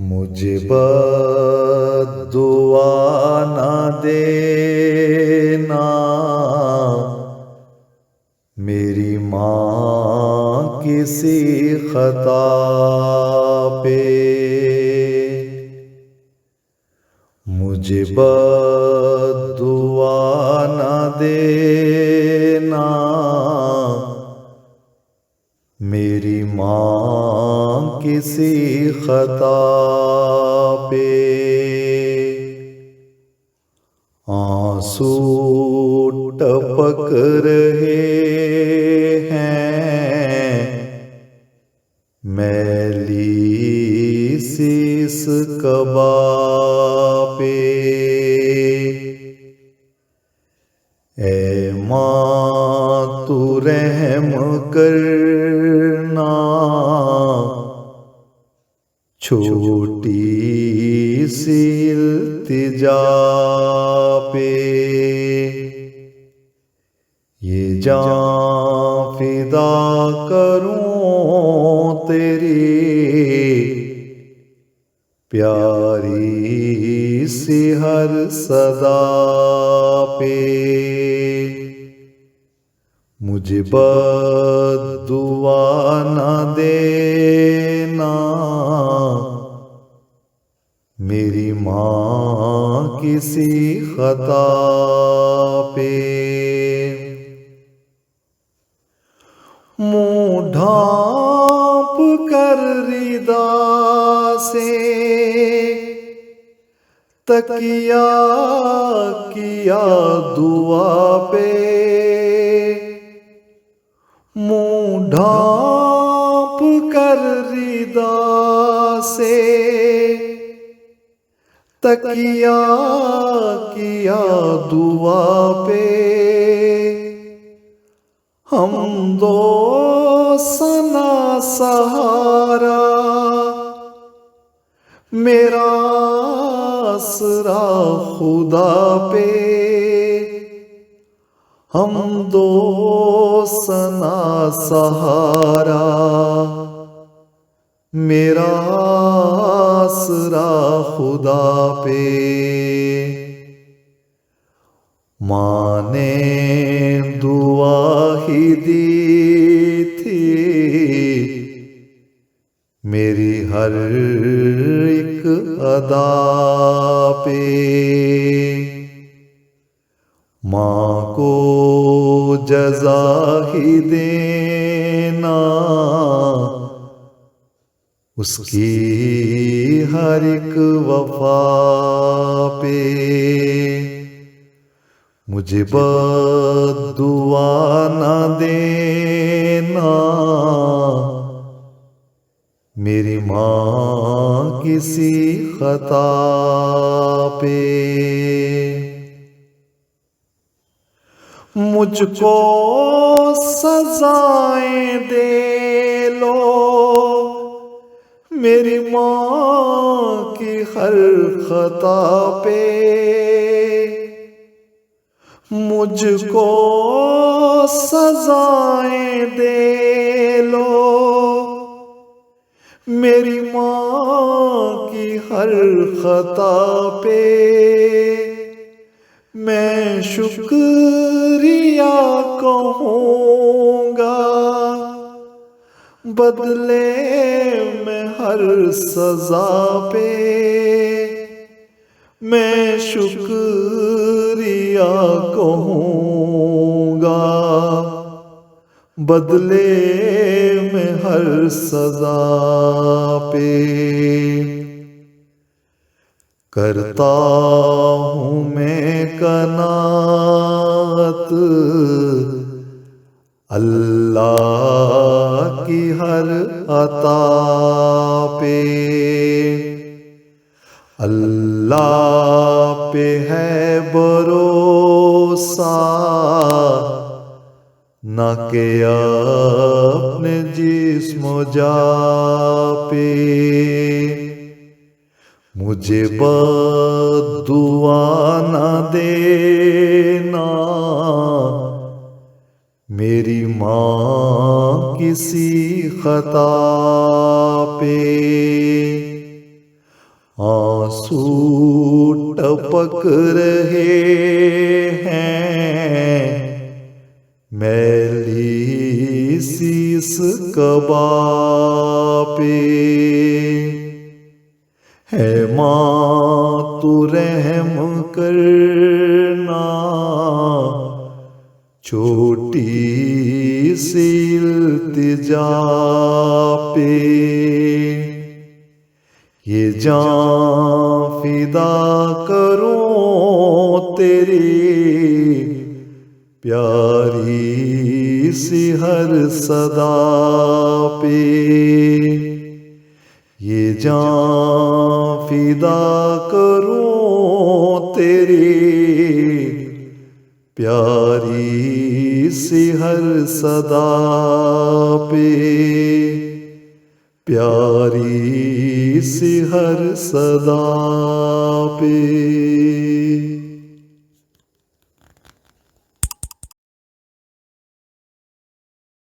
मुझे बद्दुआ न देना मेरी माँ किसी खता पे। मुझे बद्दुआ न देना मेरी माँ किसी खता पे। आंसू टपक रहे हैं मैली शीस कबा पे। ऐ माँ तू रहम करना छोटी सी इल्तिजा पे। ये जान फिदा करूं तेरी प्यारी सी हर सदा पे। मुझे बद्दुआ न देना मेरी माँ किसी खता पे। मुँह ढाँप कर रिदा से तकिया किया दुआ पे। मुँह ढाँप कर रिदा से तकिया किया दुआ पे। हम दो सना सहारा मेरा आसरा खुदा पे। हम दो सना सहारा मेरा आसरा खुदा पे। माँ ने दुआ ही दी थी मेरी हर एक अदा पे। माँ को जज़ा ही देना उसकी हर एक वफा पे। मुझे बद्दुआ न देना मेरी माँ किसी खता पे। मुझको सजाएं दे लो मेरी माँ की हर खता पे। मुझको सजाएं दे लो मेरी माँ की हर खता पे। मैं शुक्रिया कहूँगा बदले में हर सजा पे। मैं शुक्रिया कहूँगा बदले में हर सजा पे। करता हूँ मैं कनात अल्लाह की हर अता पे। अल्लाह पे है भरोसा न के अपने जिस्म जा पे। मुझे बद्दुआ न देना मेरी माँ किसी खता पे। टपक रहे हैं, मैली शीस कबा पे। है माँ तू रहम करना, छोटी सी इल्तिजा पे। ये जान फिदा करूं तेरी, प्यारी सी हर सदा पे। ये जान फिदा करूं तेरी, प्यारी सी हर सदा पे। प्यारी सी हर सदा पे।